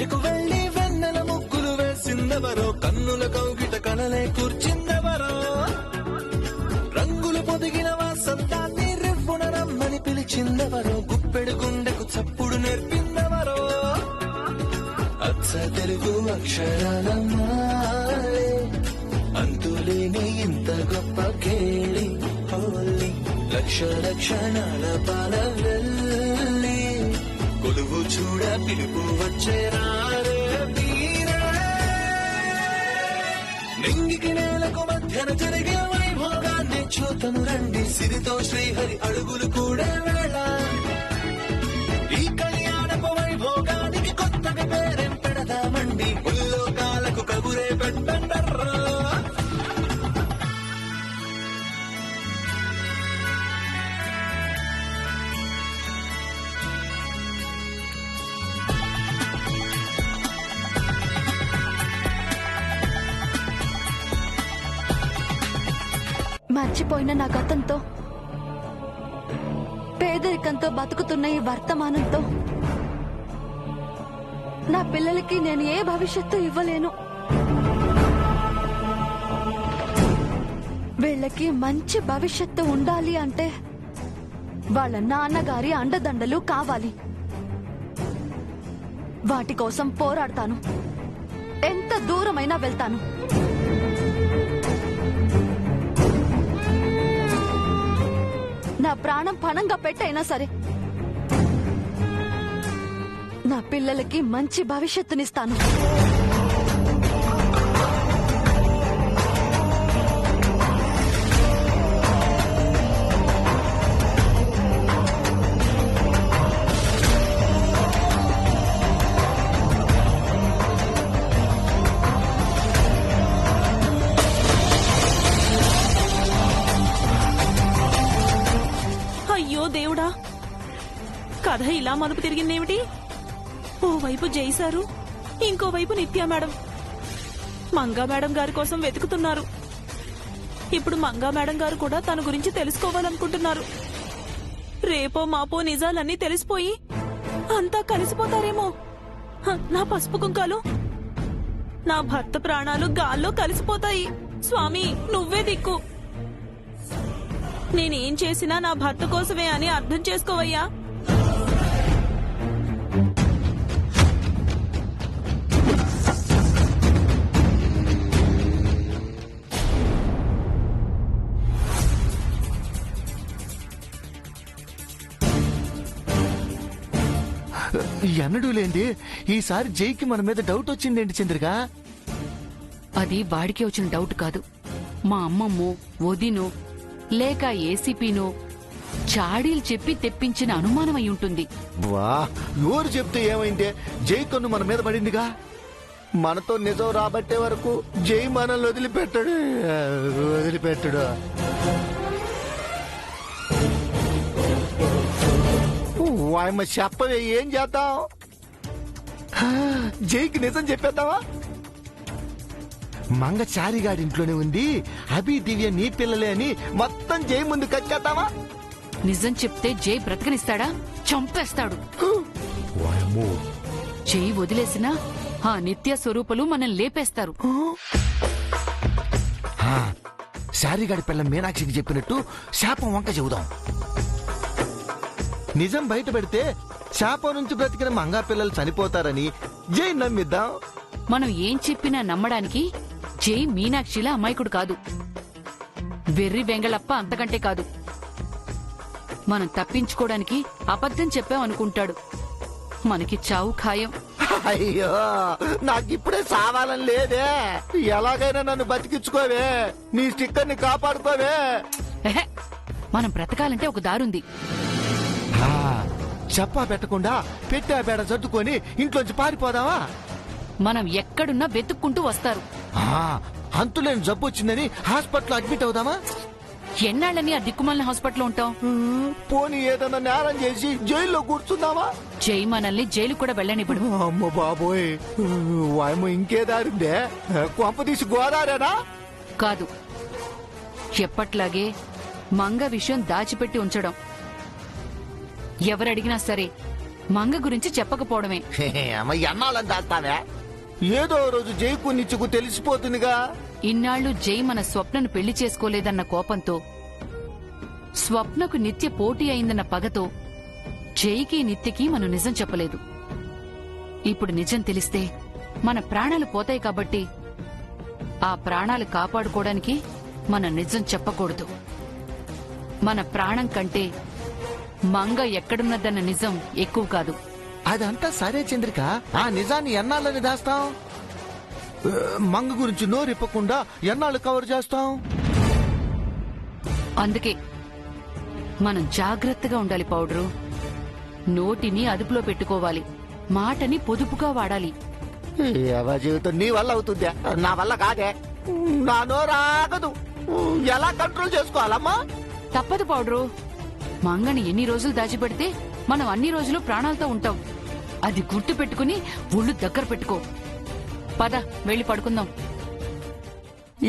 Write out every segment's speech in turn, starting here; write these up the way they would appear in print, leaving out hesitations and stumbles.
మధ్యకు వెళ్లి వెన్నెల ముగ్గులు వేసిందెవరో, కన్నుల కౌగిట కలలే కూర్చిందెవరో, రంగులు పొదిగిన వాసంతాన్ని రివ్వున రమ్మని పిలిచిందెవరో, గుప్పెడు గుండెకు చప్పుడు నేర్పిందెవరో, అచ్చ తెలుగు అక్షరాల మాలే అంతులేని ఇంత గొప్ప కేళి హోలీ, లక్ష లక్షణాల పాలవెల్లి కొలువు చూడ పిలుపు వచ్చేరారే వీరే. నింగికి నేలకు మధ్యన జరిగే వైభోగాన్ని చూతము రండి, సిరితో శ్రీహరి అడుగులు కూడా వేళ. ఈ కళ్యాణపు వైభోగానికి కొత్తగా పేరేం పెడదామండి, ముల్లోకాలకు కబురే పెట్టండర్రా. మర్చిపోయిన నా గతంతో, పేదరికంతో బతుకుతున్న ఈ వర్తమానంతో నా పిల్లలకి నేను ఏ భవిష్యత్తు ఇవ్వలేను. వీళ్ళకి మంచి భవిష్యత్తు ఉండాలి అంటే వాళ్ళ నాన్నగారి అండదండలు కావాలి. వాటి కోసం పోరాడతాను, ఎంత దూరమైనా వెళ్తాను. నా ప్రాణం పణంగా పెట్టైనా సరే నా పిల్లలకి మంచి భవిష్యత్తునిస్తాను. అయ్యో దేవుడా, కథ ఇలా మలుపు తిరిగిందేమిటి? ఓవైపు జైసారు, ఇంకోవైపు నిత్యా మేడం. మంగా మేడం గారి కోసం వెతుకుతున్నారు. ఇప్పుడు మంగా మేడం గారు కూడా తన గురించి తెలుసుకోవాలనుకుంటున్నారు. రేపో మాపో నిజాలన్నీ తెలిసిపోయి అంతా కలిసిపోతారేమో. నా పసుపు కుంకాలు, నా భర్త ప్రాణాలు గాల్లో కలిసిపోతాయి. స్వామి, నువ్వే దిక్కు. నేనేం చేసినా నా భర్త కోసమే అని అర్థం చేసుకోవయ్యా. ఎన్నడూ లేండి ఈసారి జైకి మన మీద డౌట్ వచ్చిందేంటి చంద్రిక? అది వాడికి వచ్చిన డౌట్ కాదు, మా అమ్మమ్మో వదినో లేక ఏసీపీనో చాడీలు చెప్పి తెప్పించిన అనుమానం అయి ఉంటుంది. వా, ఎవరు చెప్తే ఏమైందే? జై కన్ను మన మీద పడిందిగా. మనతో నిజం రాబట్టే వరకు జై మనల్ని వదిలిపెట్టడు. వాయమ్మ చెప్పవే, ఏం చేద్దాం? జైకి నిజం చెప్పేద్దావా? మంగ చారిగాడి ఇంట్లోనే ఉంది, అభి దివ్య నీ పిల్లలే అని మొత్తం జై ముందు కచ్చేద్దావా? నిజం చెప్తే జై బ్రతకనిస్తాడా? చంపేస్తాడు. జై వదిలేసినా ఆ నిత్య స్వరూపులు మనం లేపేస్తారు. శారీగాడి పిల్ల మీనాక్షికి చెప్పినట్టు శాపం వంక చెబుదాం. నిజం బయట పెడితే శాపం నుంచి బ్రతికిన మంగా పిల్లలు చనిపోతారని జై నమ్మిద్దాం. మనం ఏం చెప్పినా నమ్మడానికి జై మీనాక్షిల అమాయకుడు కాదు, వెర్రి వెంగళప్ప అంతకంటే కాదు. మనం తప్పించుకోవడానికి అబద్ధం చెప్పామనుకుంటాడు. మనకి చావు ఖాయం. అయ్యో, నాకిప్పుడే సావాలని లేదే. ఎలాగైనా నన్ను బతికించుకోవే, నీ స్టిక్కర్ ని కాపాడుకోవే. మనం బ్రతకాలంటే ఒక దారుంది. చెప్పా పెట్టకుండా పెట్టా బేడ సర్దుకొని ఇంట్లోంచి పారిపోదావా? మనం ఎక్కడున్నా వెతుక్కుంటూ వస్తారు. అంతులేని జబ్బు వచ్చిందని హాస్పిటల్ అడ్మిట్ అవుదామా? ఎన్నాళ్ళని ఆ దిక్కుమాలిన హాస్పిటల్లో ఉంటాం? పోనీ ఏదన్నా నేరం చేసి జైల్లో కూర్చుందామా? జై మనల్ని జైలు కూడా వెళ్ళనివ్వడు. అమ్మ బాబోయ్, వాయమ్మ ఇంకే దారిందే? కొంప తీసి గోదారేనా? కాదు, ఎప్పట్లాగే మంగ విషయం దాచిపెట్టి ఉంచడం. ఎవరడిగినా సరే మంగ గురించి చెప్పకపోవడమే. అమ్మ ఎన్నాళ్ళని దాస్తావే? ఏదో రోజు జైకు నిచ్చుకు తెలిసిపోతుందిగా. ఇన్నాళ్లు జై మన స్వప్నను పెళ్లి చేసుకోలేదన్న కోపంతో, స్వప్నకు నిత్య పోటీ అయిందన్న పగతో జైకి నిత్యకి మనం నిజం చెప్పలేదు. ఇప్పుడు నిజం తెలిస్తే మన ప్రాణాలు పోతాయి కాబట్టి ఆ ప్రాణాలు కాపాడుకోవడానికి మనం నిజం చెప్పకూడదు. మన ప్రాణం కంటే మంగ ఎక్కడున్నదన్న నిజం ఎక్కువ కాదు. అదంతా సరే చంద్రిక, ఆ నిజాన్ని ఎన్నాళ్ళని దాస్తాం? మంగ గురించి నోరిప్పకుండా ఎన్నాళ్ళు కవర్ చేస్తాం? అందుకే మనం జాగ్రత్తగా ఉండాలి పౌడరు. నోటిని అదుపులో పెట్టుకోవాలి, మాటని పొదుపుగా వాడాలి. ఎవరి జీవితం నీ వల్ల అవుతుందా? నా వల్ల కాదే. నా నోరాగదు. ఎలా కంట్రోల్ చేసుకోవాలమ్మా? తప్పదు పౌడరు. మంగని ఎన్ని రోజులు దాచిపెడితే మనం అన్ని రోజులు ప్రాణాలతో ఉంటాం. అది గుర్తు పెట్టుకుని ఒళ్ళు దగ్గర పెట్టుకో. పద వెళ్లి పడుకుందాం.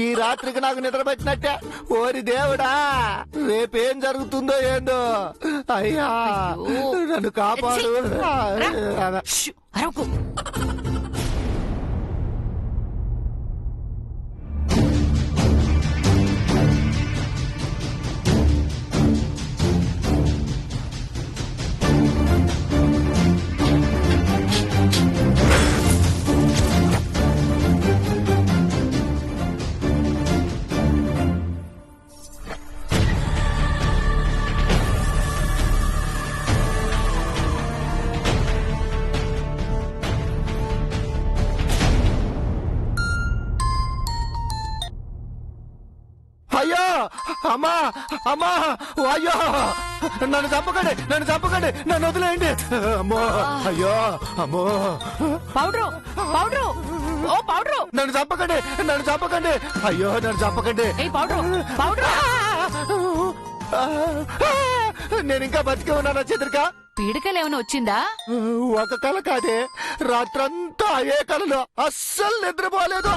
ఈ రాత్రికి నాకు నిద్ర పట్టినట్టే. ఓరి దేవుడా, రేపేం జరుగుతుందో ఏందో. అయ్యా అయ్యో. నన్ను కాపాడు. షూ, అరవకు. అయ్యో అమ్మా, అమ్మా, ఓ అయ్యో, నన్ను చంపకండి, నన్ను చంపకండి, నన్ను వదిలేయండి. అమ్మో, అయ్యో, అమ్మో, పౌడరు, పౌడరు, ఓ పౌడరు, నన్ను చంపకండి, నన్ను చంపకండి, అయ్యో నన్ను చంపకండి. ఏ పౌడరు, పౌడరు. నేను ఇంకా బతికే ఉన్నానా చంద్రిక? పీడకలేమైనా వచ్చిందా? ఒక కల కాదే, రాత్రంతా అయ్యే కలలో అస్సలు నిద్రపోలేదు.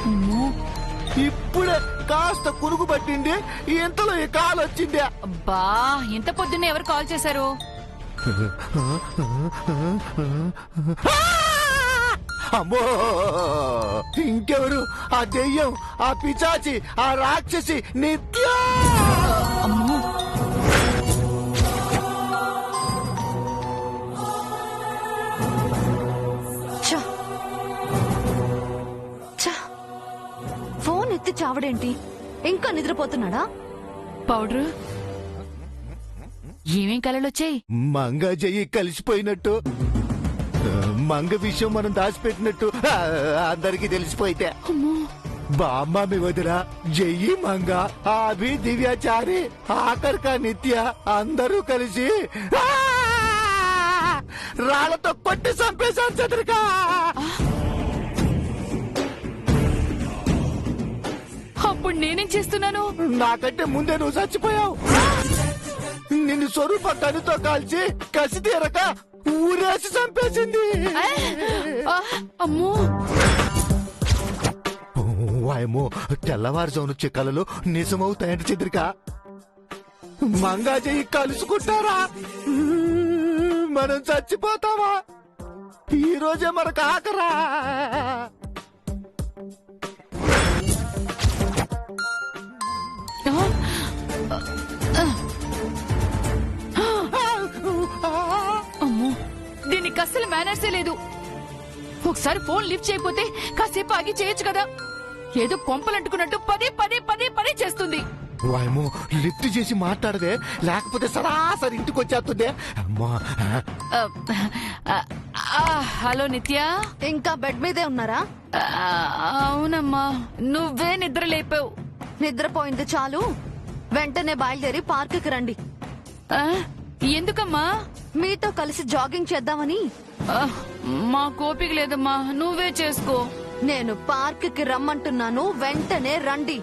అమ్మో, ఇప్పుడే కాస్త కురుగు పట్టింది, ఇంతలో ఈ కాలు వచ్చింది. అబ్బా, ఇంత పొద్దున్నే ఎవరు కాల్ చేశారు? అమ్మో, ఇంకెవరు? ఆ దెయ్యం, ఆ పిచాచి, ఆ రాక్షసి నిత్య. అమ్మో, ఛ! ఛ! ఫోన్ ఎత్తి చావడేంటి? ఇంకా నిద్రపోతున్నాడా? పౌడరు, ఏమేం కలలొచ్చాయి? మంగ జయ్యి కలిసిపోయినట్టు, మంగ విషయం మనం దాచిపెట్టినట్టు అందరికి తెలిసిపోయితే, అమ్మో, బామ్మ మీ వదిన, జయ్యి మంగ, ఆభి దివ్యాచారి, ఆఖరిక నిత్య అందరూ కలిసి రాళ్లతో కొట్టి చంపేశాను చంద్రిక. అప్పుడు నేనేం చేస్తున్నాను? నాకంటే ముందే నువ్వు చచ్చిపోయావు. నిన్ను స్వరూప కనుతో కాల్చి కసి తీరక ఊరేసి చంపేసింది. ఆ, అమ్మో, వాయమో, తెల్లవారుజామున వచ్చే కళలు నిజమవుతాయంట చంద్రిక. మంగాజీ కలుసుకుంటారా? మనం చచ్చిపోతావా? ఈ రోజే మనకు ఆకరా. అమ్మో, దీనికి అస్సలు మేనర్సే లేదు. ఒకసారి ఫోన్ లిఫ్ట్ చేయకపోతే కాసేపు ఆగి చేయొచ్చు కదా. ఏదో కొంపలంటుకున్నట్టు పదే పదే పదే పదే చేస్తుంది. వాయమో, లిఫ్ట్ చేసి మాట్లాడదే, లేకపోతే సరాసరి ఇంటికి వచ్చేస్తుందే. అమ్మా, ఆ, ఆ, ఆ, హలో నిత్య. ఇంకా బెడ్ మీదే ఉన్నారా? ఆ, అవునమ్మా, నువ్వే నిద్ర లేపావు. నిద్రపోయింది చాలు, వెంటనే బయలుదేరి పార్కుకి రండి. ఆ, ఎందుకమ్మా? మీతో కలిసి జాగింగ్ చేద్దామని. ఆ, మా కోపిక లేదమ్మా, నువ్వే చేసుకో. నేను పార్కుకి రమ్మంటున్నాను, వెంటనే రండి.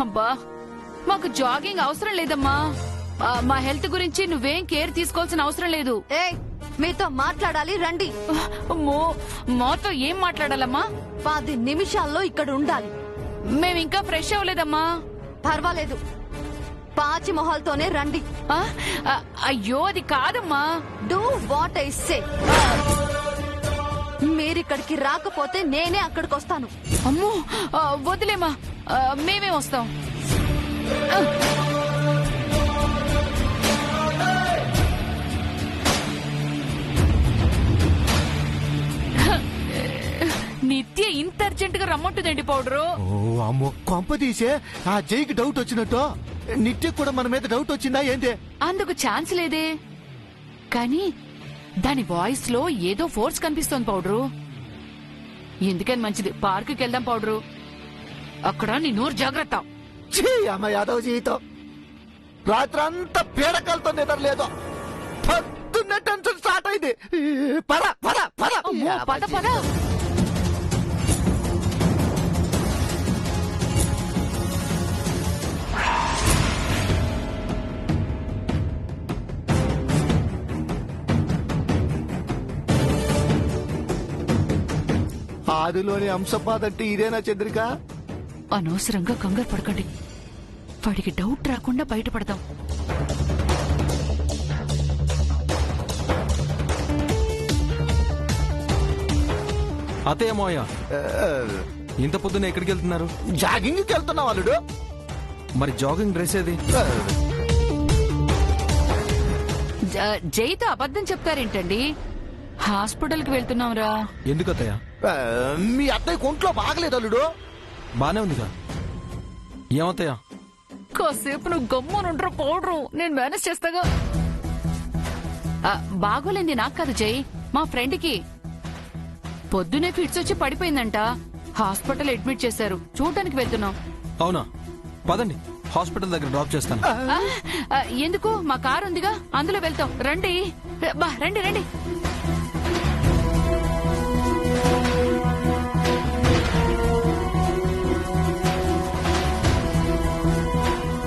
అబ్బా, మాకు జాగింగ్ అవసరం లేదమ్మా. మా హెల్త్ గురించి నువ్వేం కేర్ తీసుకోవాల్సిన అవసరం లేదు. ఏయ్, మీతో మాట్లాడాలి, రండి. అమ్మో, మాతో ఏం మాట్లాడాలమ్మా? 10 నిమిషాల్లో ఇక్కడ ఉండాలి. మేమింకా ఫ్రెష్ అవ్వలేదమ్మా. పర్వాలేదు, పాచి మొహాలతోనే రండి. ఆ, ఆ, అయ్యో అది కాదమ్మా. Do what I say. మీరిక్కడికి రాకపోతే నేనే అక్కడికి వస్తాను. అమ్మో వదిలేమా, మేమే వస్తాం. నిత్య ఇంత అర్జెంట్ గా రమ్మంటుందండి పౌడరు. ఓ అమ్మో, కొంప తీసే ఆ జైకి డౌట్ వచ్చినట్టు నిత్య కూడా మన మీద డౌట్ వచ్చిందా ఏంటి? అందుకు ఛాన్స్ లేదే. కానీ దాని వాయిస్ లో ఏదో ఫోర్స్ కనిపిస్తోంది పౌడరు. ఎందుకని మంచిది పార్కుకి వెళ్దాం పౌడరు. అక్కడ నీ నోరు జాగ్రత్త. ఛీ, అమ్మ యాదవ్ జీవితం రాత్రంతా పీడకలతో నిద్రలేదు. పొద్దున్నే టెన్షన్ స్టార్ట్ అయింది. పద పద పద. అమ్మో, పద పద. ఆదిలోని అంశపాదంటే ఇదేనా చంద్రిక? అనవసరంగా కంగారు పడకండి. వాడికి డౌట్ రాకుండా బయటపడదాం. అత్తయ్య మోయ ఇంత పొద్దున్న ఎక్కడికి వెళ్తున్నారు? జాగింగ్కి వెళ్తున్నాం అల్లుడు. మరి జాగింగ్ డ్రెస్ ఏది? జైతో అబద్ధం చెప్తారేంటండి? హాస్పిటల్ కి వెళ్తున్నాంరా. ఎందుకు అత్తయ్య? మీ అత్తయ్య ఒంట్లో బాగలేదు అల్లుడు. బానే ఉందిగా. ఏమత్తయ్య? కాసేపు నువ్వు గమ్మునుండ్రా పౌడరు, నేను మేనేజ్ చేస్తాగా. బాగోలేంది నాకు కాదు జై, మా ఫ్రెండ్ కి పొద్దునే ఫిట్స్ వచ్చి పడిపోయిందంట. హాస్పిటల్ అడ్మిట్ చేశారు, చూడటానికి వెళ్తున్నాం. అవునా? పదండి, హాస్పిటల్ దగ్గర డ్రాప్ చేస్తాను. ఎందుకు? మా కారు ఉందిగా, అందులో వెళ్తాం. రండి బా, రండి రండి.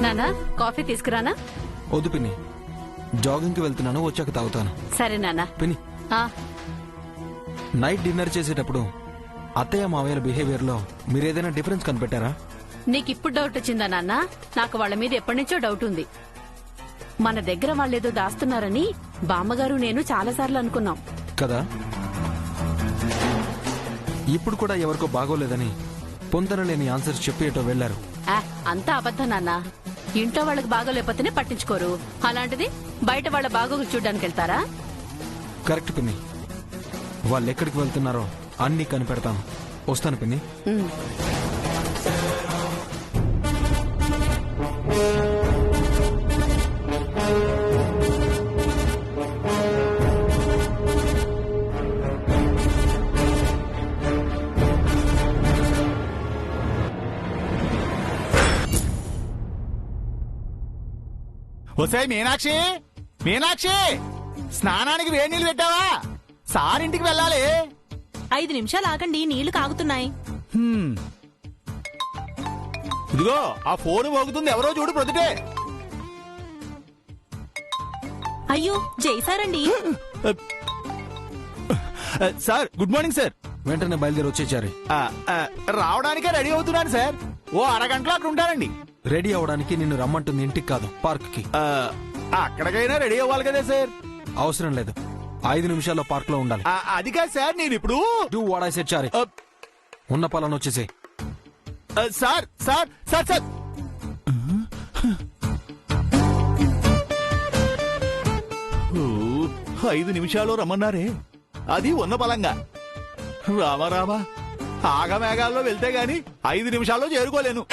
నానా, కాఫీ తీసుకురానా? వద్దు పిన్ని, జాగింగ్ కి వెళ్తున్నాను, వచ్చాక తాగుతాను. సరే నానా. పిన్ని, నైట్ డిన్నర్ చేసేటప్పుడు అత్తయ్య మావయ్యల బిహేవియర్ లో మీరేదైనా డిఫరెన్స్ కనిపెట్టారా? నీకిప్పుడు డౌట్ వచ్చిందా నాన్న? నాకు వాళ్ళ మీద ఎప్పటి నుంచో డౌట్ ఉంది. మన దగ్గర వాళ్ళేదో దాస్తున్నారని బామ్మగారు నేను చాలాసార్లు అనుకున్నాం కదా. ఇప్పుడు కూడా ఎవరికో బాగోలేదని పొందన లేని ఆన్సర్స్ చెప్పేటో వెళ్లారు. అంతా అబద్ధం నాన్న. ఇంట్లో వాళ్ళకి బాగోలేకపోతేనే పట్టించుకోరు, అలాంటిది బయట వాళ్ళ బాగోగులు చూడ్డానికి వెళ్తారా? కరెక్ట్ పిన్ని, వాళ్ళు ఎక్కడికి వెళ్తున్నారో అన్ని కనిపెడతాను. వస్తాను పిన్ని. ఒసేయ్ మీనాక్షి, మీనాక్షి, స్నానానికి వేడి నీళ్ళు పెట్టావా? సారింటికి వెళ్ళాలి. 5 నిమిషాలు ఆగండి, నీళ్లు కాగుతున్నాయి. ఇదిగో ఆ ఫోన్ మోగుతుంది, ఎవరో చూడు ప్రొద్దుటే. అయ్యో జైసారండి. Sir good morning sir. వెంటనే బయలుదేరి వచ్చేచారు. రావడానికే రెడీ అవుతున్నాను సార్. ఓ అరగంటలో అక్కడ ఉంటానండి. రెడీ అవడానికి నిన్ను రమ్మంటుంది ఇంటికి కాదు, పార్క్ కి. అక్కడికైనా రెడీ అవ్వాలి కదా సార్. అవసరం లేదు, 5 నిమిషాల్లో పార్క్ లో ఉండాలి. అది కాదు సార్, నేను ఇప్పుడు డూ వాట్ ఐ సెడ్. చారి ఉన్న పలానా వచ్చేసే. సార్ సార్ సార్ సార్ 5 నిమిషాలు రమ్మన్నారే, అది ఉన్న బలంగా. రామా ఆగమేఘాల్లో వెళ్తే గాని 5 నిమిషాల్లో చేరుకోలేను.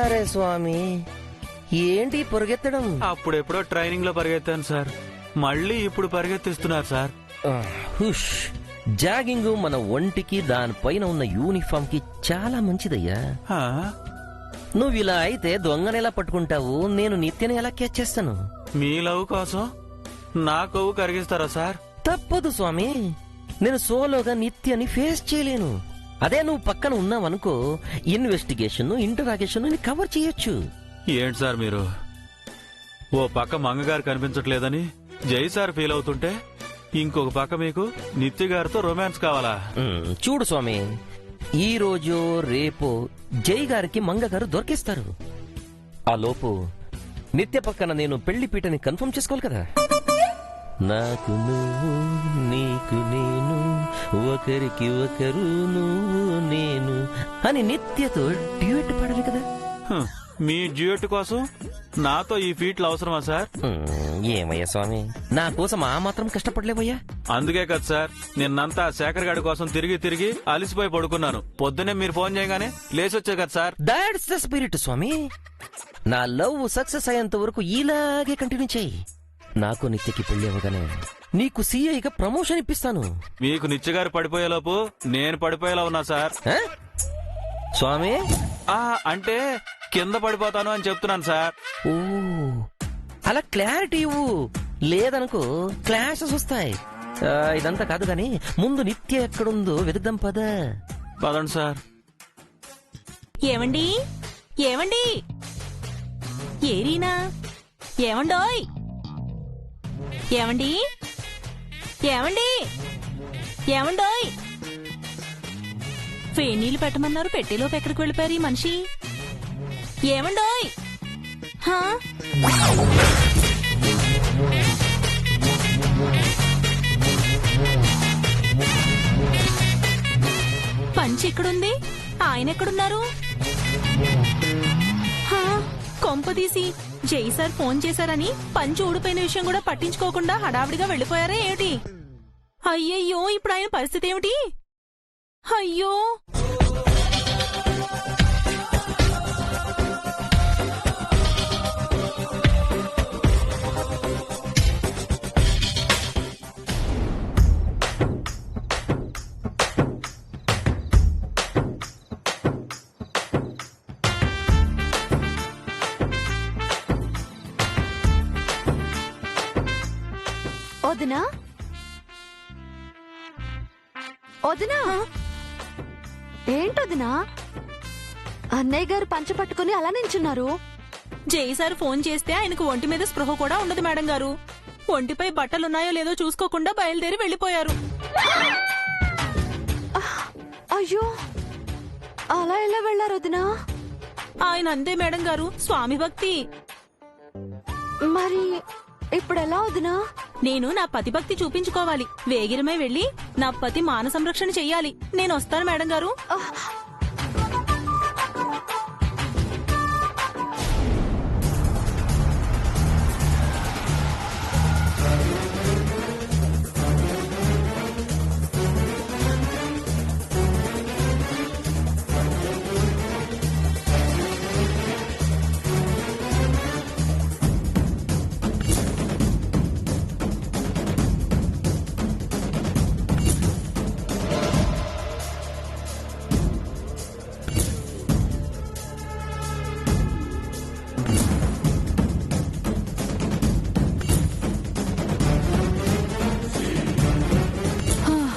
అరే స్వామి, ఏంటి పరిగెత్తడం? అప్పుడెప్పుడో ట్రైనింగ్ లో పరిగెత్తాను సార్, మళ్ళీ ఇప్పుడు పరిగెత్తిస్తున్నారు సార్. హుష్, జాగింగ్ మన ఒంటికి దానిపైన ఉన్న యూనిఫామ్ కి చాలా మంచిదయ్యా. నువ్వు ఇలా అయితే దొంగని ఎలా పట్టుకుంటావు? నేను నిత్యని ఎలా క్యాచ్ చేస్తాను? మీ లవ్ కోసం నా కొవ్వు కరిగిస్తారా సార్? తప్పదు స్వామి, నేను సోలోగా నిత్యని ఫేస్ చేయలేను. అదే నువ్వు పక్కన ఉన్నావనుకో, ఇన్వెస్టిగేషన్ ఇంటరాగేషన్ కవర్ చేయొచ్చు. ఏంటి సార్ మీరు ఓ పక్క మంగగారు కనిపించట్లేదని జై సార్ ఫీల్ అవుతుంటే, ఇంకొక పక్క మీకు నిత్య గారితో రొమాన్స్ కావాలా? చూడు స్వామి, ఈ రోజు రేపు జై గారికి మంగ గారు దొరికిస్తారు. ఆ లోపు నిత్య పక్కన నేను పెళ్లి పీటని కన్ఫర్మ్ చేసుకోవాలి కదా. నాకు నువ్వు, నీకు నేను, ఒకరికి ఒకరు నువ్వు నేను అని నిత్యతో డ్యూయట్ పాడాలి కదా. హ్మ్, మీ డ్యూయట్ కోసం నాతో ఈ ఫీట్లు అవసరమా సార్? ఏమయ్యా స్వామి, నా కోసం ఆ మాత్రం కష్టపడలేవయ్యా. అందుకే కదా సార్ నిన్నంతా శేఖర్ గారి కోసం తిరిగి తిరిగి అలిసిపోయి పడుకున్నాను. పొద్దునే మీరు ఫోన్ చేయగానే లేచొచ్చే కదా సార్. దాట్స్ ద స్పిరిట్ స్వామి. నా లవ్ సక్సెస్ అయ్యేంత వరకు ఇలాగే కంటిన్యూ చేయి. నాకు నిత్యకి పెళ్లి అవ్వగానే నీకు సిఐగా ప్రమోషన్ ఇప్పిస్తాను. మీకు నిత్యగారు పడిపోయేలోపు నేను పడిపోయేలా ఉన్నా సార్. స్వామి అంటే కింద పడిపోతాను అని చెప్తున్నాను సార్. ఓ అలా క్లారిటీ ఇవ్వు, లేదనుకో క్లాషెస్ వస్తాయి. ఇదంతా కాదు గాని ముందు నిత్య ఎక్కడుందో వెతుకుదాం పద. పదండి సార్. ఏమండి ఏమండి ఏరీనా ఏమండోయ్ ఏమండి ఏమండి ఏమండోయ్ వేణీళ్ళు పెట్టమన్నారు, పెట్టేలోపు ఎక్కడికి వెళ్ళిపోయారు ఈ మనిషి? ఏమండోయ్ హా? పంచి ఎక్కడుంది? ఆయన ఎక్కడున్నారు? హా? కొంపదీసి జై సార్ ఫోన్ చేశారని పంచి ఊడిపోయిన విషయం కూడా పట్టించుకోకుండా హడావిడిగా వెళ్ళిపోయారా ఏమిటి? అయ్యయ్యో, ఇప్పుడు ఆయన పరిస్థితి ఏమిటి? అయ్యో, వదినా వదినా, ఏంటొదినా అన్నయ్య గారు పంచ పట్టుకుని అలా నించున్నారు? జై సార్ ఫోన్ చేస్తే ఆయనకు ఒంటి మీద స్పృహ కూడా ఉండదు మేడం గారు. ఒంటిపై బట్టలున్నాయో లేదో చూసుకోకుండా బయలుదేరి వెళ్లిపోయారు. అయ్యో, అలా ఎలా వెళ్లారు వదినా? ఆయన అంతే మేడం గారు, స్వామి భక్తి. మరి ఇప్పుడు ఎలా వదినా? నేను నా పతి భక్తి చూపించుకోవాలి. వేగిరమై వెళ్లి నా పతి మాన సంరక్షణ చెయ్యాలి. నేను వస్తాను మేడం గారు.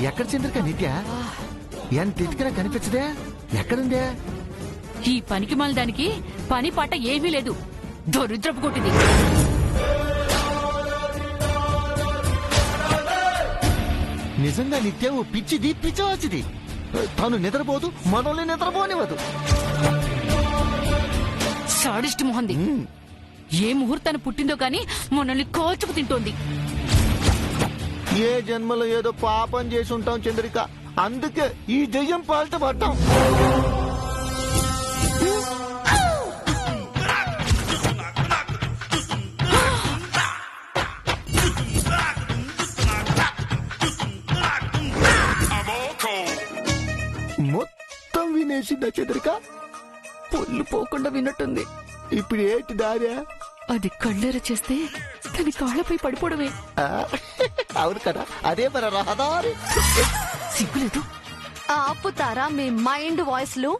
ఎక్కడ చంద్రిక నిత్య? ఎంత ఎతికినా కనిపించదే, ఎక్కడుందే? ఈ పనికి దానికి పని పాట ఏమీ లేదు, దరిద్రపు కొట్టింది. నిజంగా నిత్య ఓ పిచ్చిది, పిచ్చవచ్చిది. తను నిద్రపోదు, మనల్ని నిద్రపోనివ్వదు. సాడిస్ట్ మొహంది. ఏ ముహూర్తాన్ని పుట్టిందో కాని మనల్ని కోచుకు తింటోంది. ఏ జన్మలో ఏదో పాపం చేసి ఉంటాం చంద్రిక, అందుకే ఈ దెయ్యం పాల్ట పడ్డాం. మొత్తం వినేసిందా చంద్రిక? పొల్లు పోకుండా విన్నట్టుంది. ఇప్పుడు ఏంటి దారా? అది కళ్ళెర చేస్తే తన కాళ్ళపై పడిపోవడమే. అవును కదా, అదే మన రహదారి. సిగ్గులేదు. ఆపుతారా మీ మైండ్ వాయిస్లు?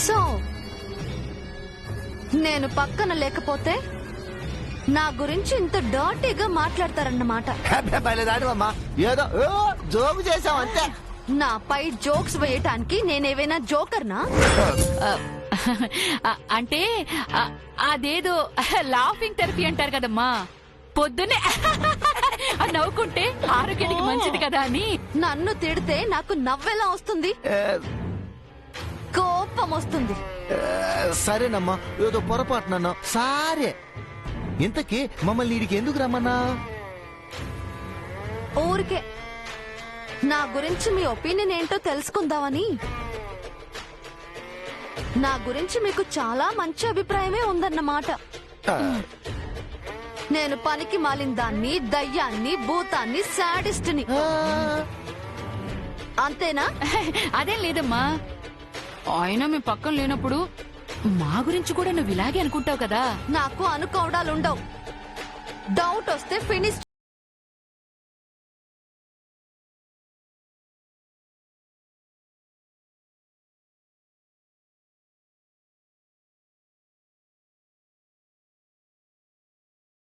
సో నేను పక్కన లేకపోతే నా గురించి ఇంత డర్టీగా మాట్లాడతారన్నమాట. బయలుదాడివమ్మా, ఏదో జోగు చేసాం అంతే. నాపై జోక్స్ వేయటానికి నేనేవైనా జోకర్నా? అంటే అదేదో లాఫింగ్ థెరపీ అంటారు కదమ్మా, పొద్దున్నే నవ్వుకుంటే ఆరోగ్యానికి మంచిది కదా అని. నన్ను తిడితే నాకు నవ్వెలా వస్తుంది? కోపం వస్తుంది. సరేనమ్మా, ఏదో పొరపాటునన్నా సారే. ఇంతకీ మమ్మల్ని వీడికి ఎందుకు రమ్మన్నా? ఊరికే నా గురించి మీ ఒపీనియన్ ఏంటో తెలుసుకుందామని. నా గురించి మీకు చాలా మంచి అభిప్రాయమే ఉందన్నమాట. నేను పనికి మాలిన దాన్ని, దయ్యాన్ని, భూతాన్ని, శాడిస్ట్ని. అంతేనా? అదేం లేదమ్మా, ఆయన మీ పక్కన లేనప్పుడు మా గురించి కూడా నువ్వు ఇలాగే అనుకుంటావు కదా. నాకు అనుకోవడాలుండవు. డౌట్ వస్తే ఫినిష్